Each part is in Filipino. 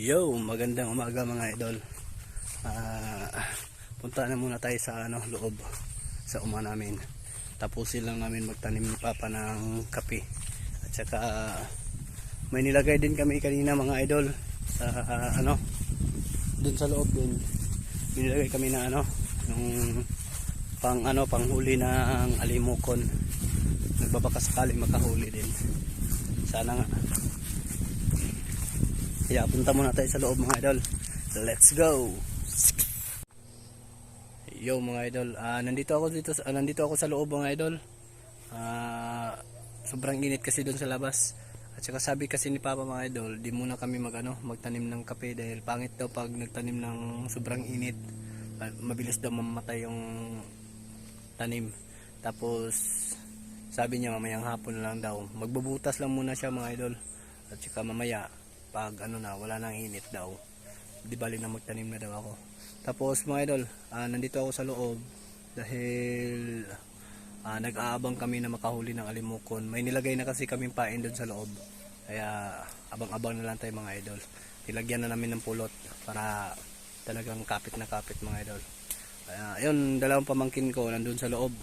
Yo, magandang umaga mga idol. Punta na muna tayo sa loob sa uma namin. Tapusin lang namin magtanim ni Papa ng kape. At saka may nilagay din kami kanina mga idol sa dun sa loob din. Nilagay kami na yung panghuli ng alimukon. Nagbabaka sakali makahuli din. Sana nga. Kaya punta muna tayo sa loob mga idol. Let's go. Yo mga idol, nandito ako sa loob mga idol. Sobrang init kasi doon sa labas. At saka sabi kasi ni Papa mga idol, di muna kami magtanim ng kape dahil pangit daw pag nagtanim ng sobrang init. Mabilis daw mamatay yung tanim. Tapos sabi niya mamayang hapon lang daw. Magbubutas lang muna siya mga idol. At saka mamaya pag wala nang init daw, di bali na magtanim na daw ako. Tapos mga idol, nandito ako sa loob dahil nag-aabang kami na makahuli ng alimukon. May nilagay na kasi kaming pain doon sa loob, kaya abang-abang na lang tayo mga idol. Nilagyan na namin ng pulot para talagang kapit na kapit mga idol. Ayun, dalawang pamangkin ko nandun sa loob,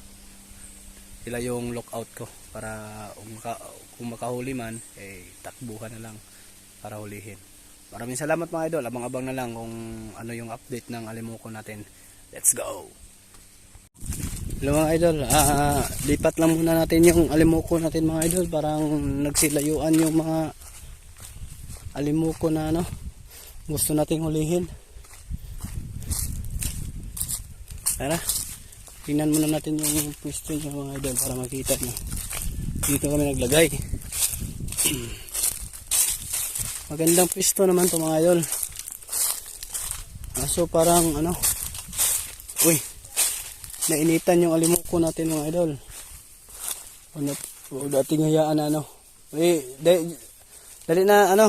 sila yung lookout ko para kung makahuli man takbuhan na lang para hulihin. Maraming salamat mga idol. Abang-abang na lang kung ano yung update ng alimukon natin. Let's go. Hello mga idol. Lipat lang muna natin yung alimukon natin mga idol. Parang nagsilayuan yung mga alimukon na gusto nating hulihin. Tara. Tingnan muna natin yung pwesto niya mga idol para makita nyo. Dito kami naglagay. Magandang pwesto naman to mga idol. So parang uy, nainitan yung alimuko natin mga idol. Dating hayaan na dali na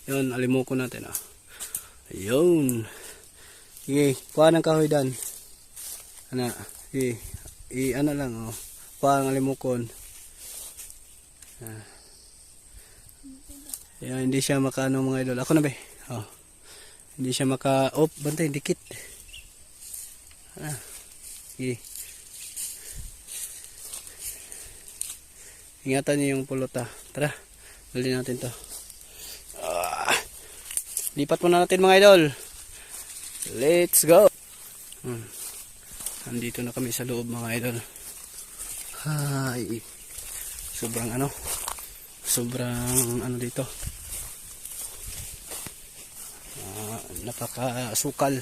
yun, alimuko natin ayun. Sige, kuha ng kahoy dan. Lang kuha ng alimukon. Yan, hindi siya makaano mga idol. Ako na ba? Hindi siya bantay, dikit. Okay. Ingatan niyo yung pulot Tara, dali natin to. Lipat muna natin mga idol. Let's go. Nandito na kami sa loob mga idol. Sobrang dito. Napakasukal.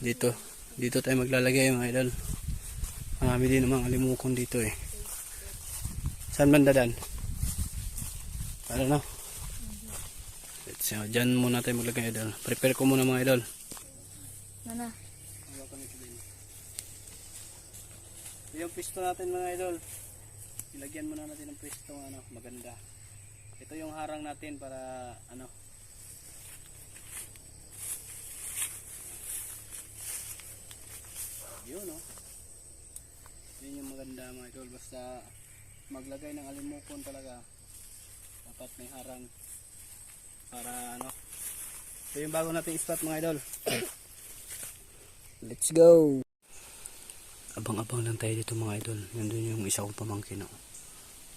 Dito tayo maglalagay mga idol. Marami din namang alimukon dito Saan banda dan? Dyan muna tayo maglagay idol. Prepare ko muna mga idol. Mana? Yung pisto natin mga idol. Ilagyan muna natin ng pwesto maganda. Ito yung harang natin para yun yun yung maganda mga idol. Basta maglagay ng alimukon talaga dapat may harang para ito yung bago nating spot mga idol. Let's go. Abang-abang lang tayo dito mga idol. Nandun yung isa kong pamangkin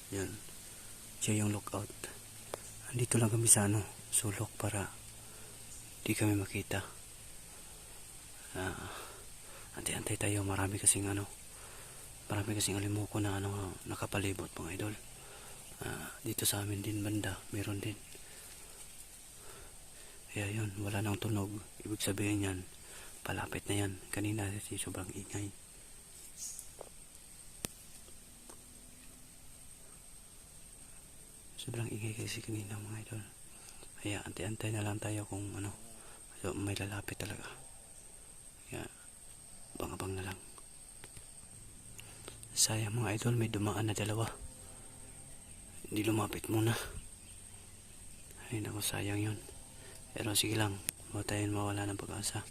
yan, siya yung lookout. Andito lang kami sa sulok para di kami makita. Antay-antay tayo. Marami kasing alimuko na nakapalibot mga idol. Dito sa amin din banda meron din. Kaya yun, wala nang tunog. Ibig sabihin yan, palapit na yan. Kanina kasi sobrang ingay. Sobrang ingay kasi kanina mga idol. Kaya antay-antay na lang tayo kung so may lalapit talaga. Kaya abang-abang na lang. Sayang mga idol, may dumaan na dalawa. Hindi lumapit muna. Ay naku, sayang yun. Pero sige lang, huwag tayong mawala ng pag-asa.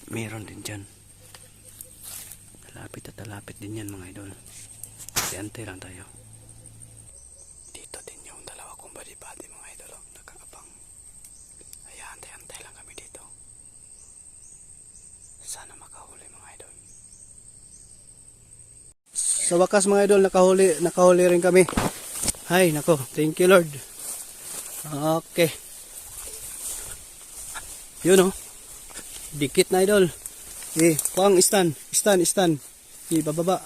Meron din dyan. Talapit din yan mga idol. Antay lang tayo. Dito din yung dalawa kong body mga idol, oh, nakaabang. Ay, antay-antay lang kami dito. Sana makahuli mga idol. Sa wakas mga idol, nakahuli rin kami. Ay, nako, thank you Lord. Okay. Yun oh. Dikit na idol. Kuang stand. Bababa.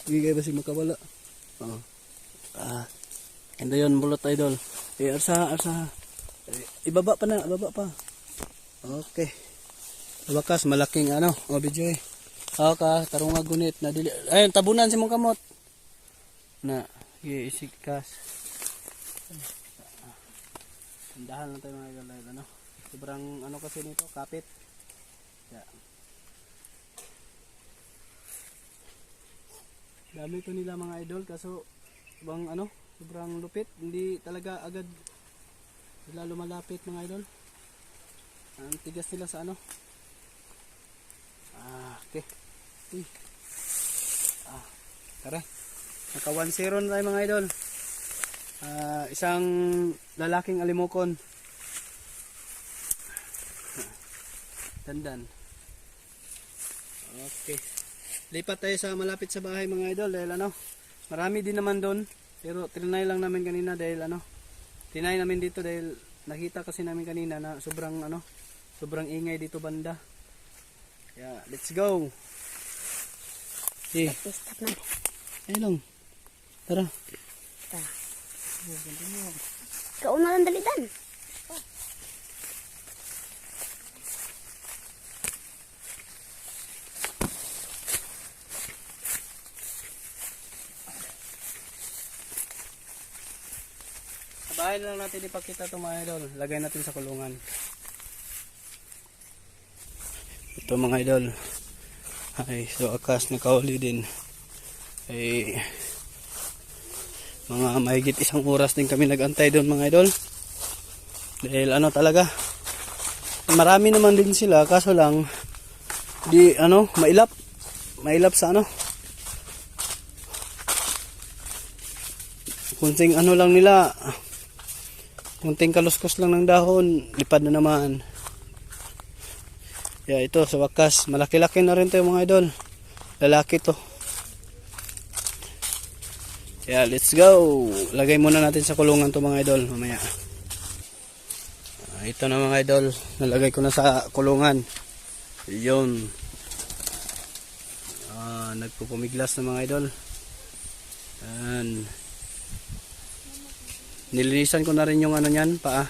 Kayo basig makawala. Oh. Ando yun bulot idol. Arsa. Ibaba pa. Okay. Sa wakas, malaking video eh. Tarong gunit na dili. Ayun, tabunan si mong kamot. Na, isikas. Tindahan lang tayo mga idol, sobrang kasi nito, kapit. Dami ito nila mga idol, kaso sobrang lupit, hindi talaga agad sila lumalapit mga idol. Ang tigas nila sa okay. Tara. Naka 1-0 na tayo mga idol. Isang lalaking alimokon. Dandan. Okay. Lipat tayo sa malapit sa bahay mga idol dahil marami din naman doon. Pero trinay lang namin kanina dahil tinay namin dito dahil nakita kasi namin kanina na sobrang ingay dito banda. Yeah, let's go. Stop na. Ayun. Tara. Ikaw na lang dalitan. Bahay na lang natin ipakita ito mga idol. Lagay natin sa kulungan. Ito mga idol. Ay, so akas nakahuli din. Ay, mga mahigit 1 oras din kami nagantay doon mga idol. Dahil talaga. Marami naman din sila kaso lang di mailap. Mailap sa kunting lang nila. Kunting kaluskos lang ng dahon, lipad na naman. Ito sa wakas, malaki-laki na rin to mga idol. Lalaki to. Let's go. Lagay muna natin sa kulungan to mga idol mamaya. Ito na mga idol, nalagay ko na sa kulungan. Yun. Nagpupumiglas na mga idol. Nilinisan ko na rin yung niyan, paa.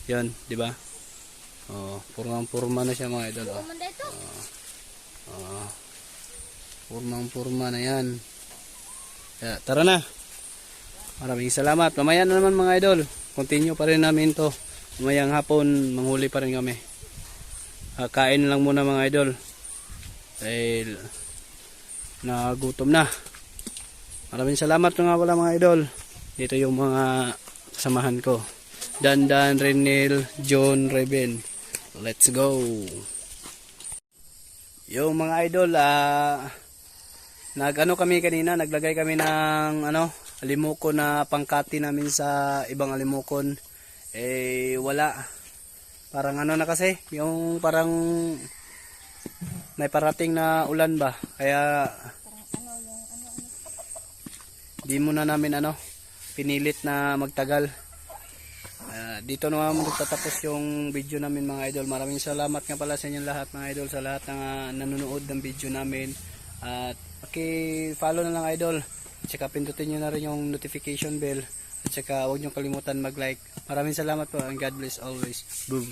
Yan, di ba? Purmang-purma na siya mga idol. Purmang-purma na yan. Tara na. Maraming salamat. Mamaya na naman mga idol. Continue pa rin namin to. Mamayang hapon, manghuli pa rin kami. Kain lang muna mga idol. Dahil nagutom na. Maraming salamat nga pala mga idol. Dito yung mga kasamahan ko. Dandan, Renel, John, Reben. Let's go. Yung mga idol, kami kanina, naglagay kami ng alimokon na pangkati namin sa ibang alimokon. Wala. Parang na kasi, yung parang may parating na ulan ba. Kaya di muna namin pinilit na magtagal. Dito naman magtatapos yung video namin mga idol. Maraming salamat nga pala sa inyong lahat mga idol, sa lahat ng nanonood ng video namin. At follow na lang idol. At saka pindutin nyo na rin yung notification bell. At saka huwag nyo kalimutan mag-like. Maraming salamat po and God bless always. Boom.